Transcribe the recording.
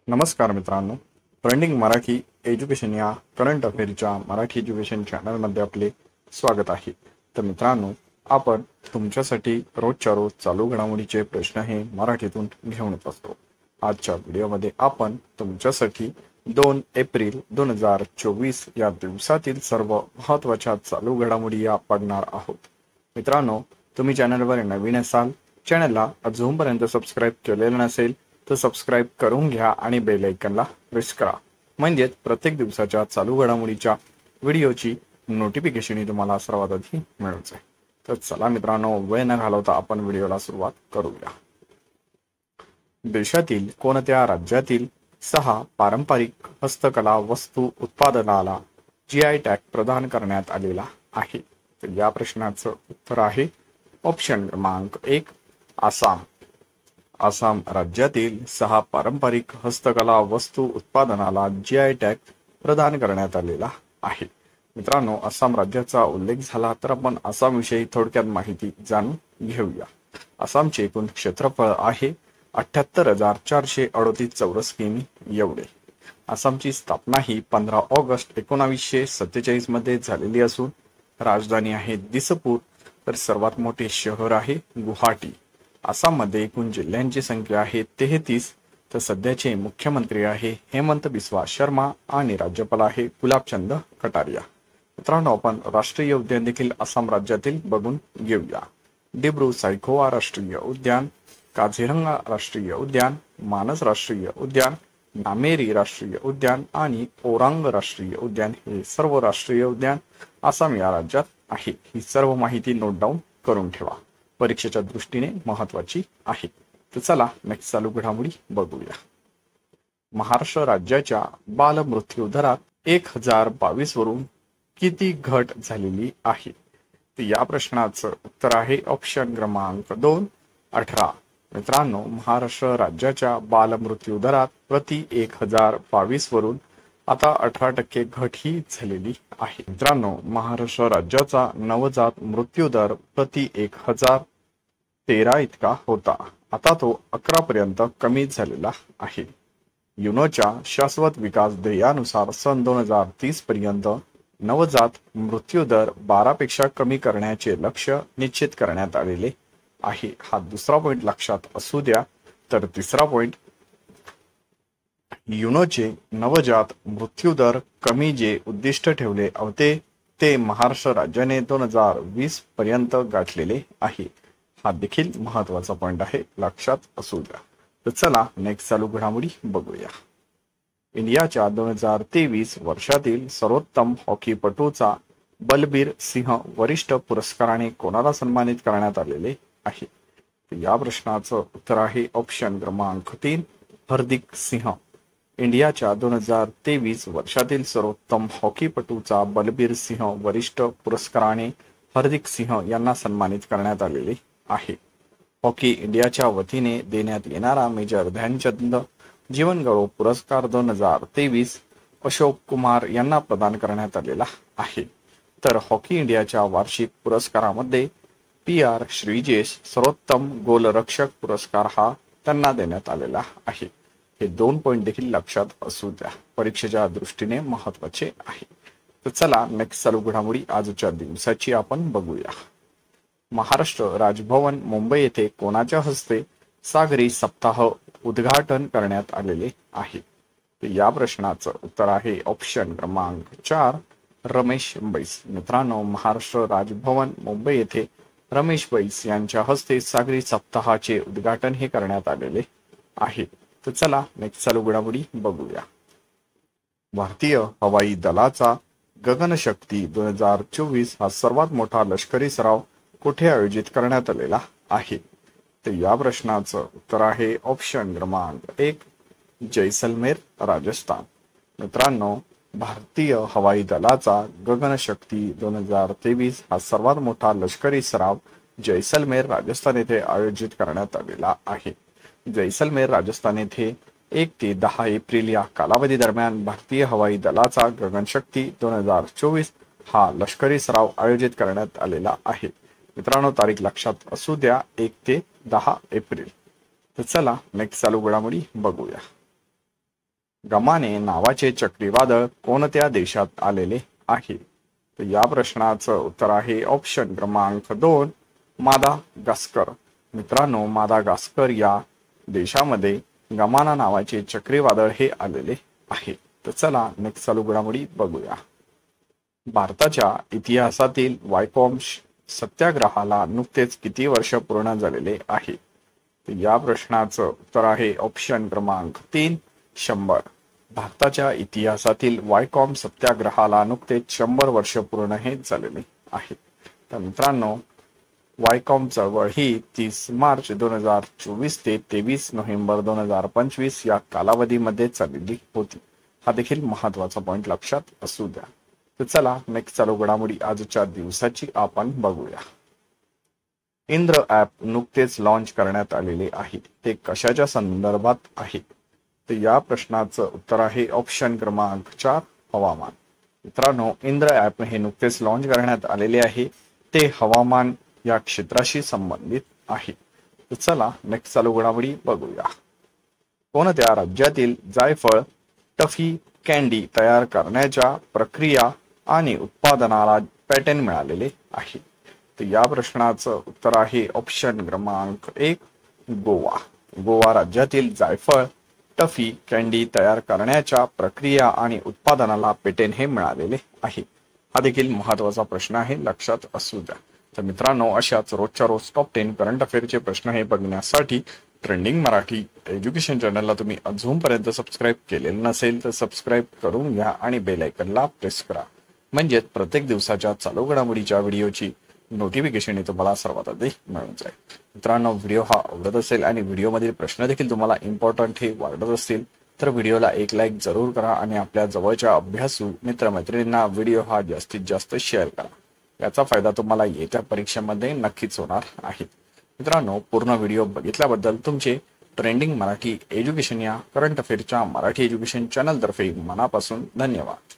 नमस्कार मित्रांनो, trending Marathi education या करंट अफेअरच्या मराठी एज्युकेशन चॅनलमध्ये आपले स्वागत आहे। तर मित्रांनो, आपण तुमच्यासाठी रोजच्या रोज चालू घडामोडीचे प्रश्न हे मराठीतून घेऊन येत असतो। आजच्या व्हिडिओमध्ये आपण तुमच्यासाठी 2 एप्रिल 2024 या दिवसातील सर्व महत्त्वाच्या चालू घडामोडी या पाहणार आहोत। मित्रांनो, तुम्ही चॅनलवर नवीन असाल, चॅनलला अजूनपर्यंत सबस्क्राइब केलेलं नसेल तर सबस्क्राइब करून घ्या आणि बेल आयकॉनला प्रेस करा, म्हणजे प्रत्येक दिवसाच्या चालू घडामोडीच्या व्हिडिओची नोटिफिकेशन तुम्हाला सर्वात आधी मिळेल। तर चला मित्रांनो, वेळ न घालवता आपण व्हिडिओला सुरुवात करूया। देशातील कोणत्या राज्यातील 6 पारंपरिक हस्तकला वस्तू उत्पादनाला जीआय टॅग प्रदान करण्यात आलेला आहे? तर या प्रश्नाचं उत्तर आहे ऑप्शन क्रमांक 1 आसाम। आसाम राज्यातील 6 पारंपरिक हस्तकला वस्तू उत्पादनाला जीआय टॅग प्रदान करण्यात आलेला आहे। मित्रांनो, आसाम राज्याचा उल्लेख झाला तर आपण आसामविषयी थोडक्यात माहिती जाणून घेऊया। आसामचे एकूण क्षेत्रफळ आहे 78,438 चौरस किमी एवढे। आसामची स्थापना ही 15 ऑगस्ट 1947 मध्ये झालेली असून राजधानी आहे दिसपूर, तर सर्वात मोठे शहर आहे गुवाहाटी। आसाममध्ये एकूण जिल्ह्यांची संख्या आहे 33, तर सध्याचे मुख्यमंत्री आहे हेमंत बिस्वा शर्मा आणि राज्यपाल आहे गुलाबचंद कटारिया। मित्रांनो, आपण राष्ट्रीय उद्यान देखील आसाम राज्यातील बघून घेऊया। डिब्रू सायखोवा राष्ट्रीय उद्यान, काझीरंगा राष्ट्रीय उद्यान, मानस राष्ट्रीय उद्यान, नामेरी राष्ट्रीय उद्यान आणि ओरांग राष्ट्रीय उद्यान हे सर्व राष्ट्रीय उद्यान आसाम या राज्यात आहे। ही सर्व माहिती नोट डाऊन करून ठेवा, परीक्षेच्या दृष्टीने महत्त्वाची आहे। तर चला नेक्स्ट चालू घडामोडी बघूया। महाराष्ट्र राज्याच्या बाल मृत्यू दरात 1022 वरून किती घट झालेली आहे? तर या प्रश्नाचं उत्तर आहे ऑप्शन क्रमांक 2 18। मित्रांनो, महाराष्ट्र राज्याच्या बाल मृत्यू दरात प्रति 1022 वरून आता 18% घट ही झालेली आहे। मित्रांनो, महाराष्ट्र राज्याचा नवजात मृत्यू दर प्रति 1013 इतका होता, आता तो 11 पर्यंत कमी झालेला आहे। युनोच्या शाश्वत विकास ध्येयानुसार सन 2030 पर्यंत नवजात मृत्यू दर 12 पेक्षा कमी करण्याचे लक्ष्य निश्चित करण्यात आलेले आहे। हा दुसरा पॉइंट लक्षात असू द्या। तर तिसरा पॉइंट, युनोचे नवजात मृत्यू दर कमी जे उद्दिष्ट ठेवले होते ते महाराष्ट्र राज्याने 2020 पर्यंत गाठलेले आहे। हा देखील महत्त्वाचा पॉइंट आहे, लक्षात असू द्या। तर चला नेक्स्ट चालू घडामोडी बघूया। इंडियाच्या 2023 वर्षातील सर्वोत्तम हॉकीपटूचा बलबीर सिंह वरिष्ठ पुरस्काराने कोणाला सन्मानित करण्यात आलेले आहे? या प्रश्नाचं उत्तर आहे ऑप्शन क्रमांक 3 हरदीप सिंह। इंडियाच्या 2023 वर्षातील सर्वोत्तम हॉकीपटूचा बलबीर सिंह वरिष्ठ पुरस्काराने हरदीप सिंह यांना सन्मानित करण्यात आलेले आहे। हॉकी इंडियाच्या वतीने देण्यात येणारा मेजर ध्यानचंद जीवनगौरव पुरस्कार 2023 अशोक कुमार यांना प्रदान करण्यात आलेला आहे। तर हॉकी इंडियाच्या वार्षिक पुरस्कारामध्ये PR श्रीजेश सर्वोत्तम गोलरक्षक पुरस्कार हा त्यांना देण्यात आलेला आहे। हे 2 पॉइंट देखील लक्षात असू द्या, परीक्षेच्या दृष्टीने महत्त्वाचे आहे। तर चला नेक्स्ट चालू घडामोडी आजच्या दिवसाची आपण बघूया। महाराष्ट्र राजभवन मुंबई येथे कोणाच्या हस्ते सागरी सप्ताह उद्घाटन करण्यात आलेले आहे? तर या प्रश्नाचं उत्तर आहे ऑप्शन क्रमांक 4 रमेश बैस। मित्रांनो, महाराष्ट्र राजभवन मुंबई येथे रमेश बैस यांच्या हस्ते सागरी सप्ताहाचे उद्घाटन हे करण्यात आलेले आहे। तर चला नेक्स्ट चालू घडामोडी बघूया। भारतीय हवाई दलाचा गगनशक्ती 2024 हा सर्वात मोठा लष्करी सराव कुठे आयोजित करण्यात आलेला आहे? तर या प्रश्नाचं उत्तर आहे ऑप्शन क्रमांक 1 जैसलमेर राजस्थान। मित्रांनो, भारतीय हवाई दलाचा गगनशक्ती 2023 हा सर्वात मोठा लष्करी सराव जैसलमेर राजस्थान येथे आयोजित करण्यात आलेला आहे। जैसलमेर राजस्थान येथे 1 ते 10 एप्रिल या कालावधी दरम्यान भारतीय हवाई दलाचा गगनशक्ती 2024 हा लष्करी सराव आयोजित करण्यात आलेला आहे। मित्रांनो, तारीख लक्षात असू द्या, 1 ते 10 एप्रिल। तर चला नेक्स्ट चालू घडामोडी बघूया। गमाने नावाचे चक्रीवादळ कोणत्या देशात आलेले आहे? तर या प्रश्नाचं उत्तर आहे ऑप्शन क्रमांक 2 मादागास्कर. मित्रांनो, मादागास्कर या देशामध्ये गमाना नावाचे चक्रीवादळ हे आलेले आहे. तर चला नेक्स्ट चालू घडामोडी बघूया. भारताच्या इतिहासातील वायकॉम सत्याग्रहाला नुकतेच किती वर्ष पूर्ण झालेले आहे? तर या प्रश्नाचं उत्तर आहे ऑप्शन क्रमांक 3 100. भारताच्या इतिहासातील वायकॉम सत्याग्रहाला नुकतेच 100 वर्ष पूर्ण हे झालेले आहे. तर मित्रांनो, वायकॉम चळवळ ही 30 मार्च 2024 ते 23 नोव्हेंबर 2025 या कालावधीमध्ये चाललेली होती. हा देखील महत्वाचा पॉइंट लक्षात असू द्या. तर चला नेक्स्ट चालू घडामोडी आजच्या दिवसाची आपण बघूया. इंद्र ॲप नुकतेच लॉन्च करण्यात आलेले आहे. ते कशाच्या संदर्भात आहे? तर या प्रश्नाचं उत्तर आहे ऑप्शन क्रमांक 4 हवामान. मित्रांनो, इंद्र ॲप हे नुकतेच लॉन्च करण्यात आलेले आहे. ते हवामान या क्षेत्राशी संबंधित आहे. तर चला नेक्स्ट चालू घडामोडी बघूया. कोणत्या राज्यातील जायफळ टफी कॅन्डी तयार करण्याच्या प्रक्रिया आणि उत्पादनाला पॅटर्न मिळालेले आहे? तर या प्रश्नाचं उत्तर आहे ऑप्शन क्रमांक 1 गोवा. गोवा राज्यातील जायफळ टफी कॅन्डी तयार करण्याच्या प्रक्रिया आणि उत्पादनाला पेटेंट हे मिळालेले आहे. हा देखील महत्वाचा प्रश्न आहे, लक्षात असू द्या. तर मित्रांनो, अशाच रोजच्या रोज टॉप 10 करंट अफेअरचे प्रश्न हे बघण्यासाठी ट्रेंडिंग मराठी एज्युकेशन चॅनलला तुम्ही अजूनपर्यंत सबस्क्राईब केलेलं नसेल तर सबस्क्राईब करून घ्या आणि बेल आयकनला प्रेस करा, म्हणजेच प्रत्येक दिवसाच्या चालू घडामोडीच्या व्हिडिओची नोटिफिकेशन हे तुम्हाला सर्वात आधी मिळून जाईल. मित्रांनो, व्हिडिओ हा आवडत असेल आणि व्हिडिओमधील प्रश्न देखील तुम्हाला इम्पॉर्टंट हे वाटत असतील तर व्हिडिओला एक लाईक जरूर करा आणि आपल्या जवळच्या अभ्यासू मित्रमैत्रिणींना व्हिडिओ हा जास्तीत जास्त शेअर करा. याचा फायदा तुम्हाला येत्या परीक्षेमध्ये नक्कीच होणार आहे. मित्रांनो, पूर्ण व्हिडिओ बघितल्याबद्दल तुमचे ट्रेंडिंग मराठी एज्युकेशन या करंट अफेअरच्या मराठी एज्युकेशन चॅनल तर्फे मनापासून धन्यवाद.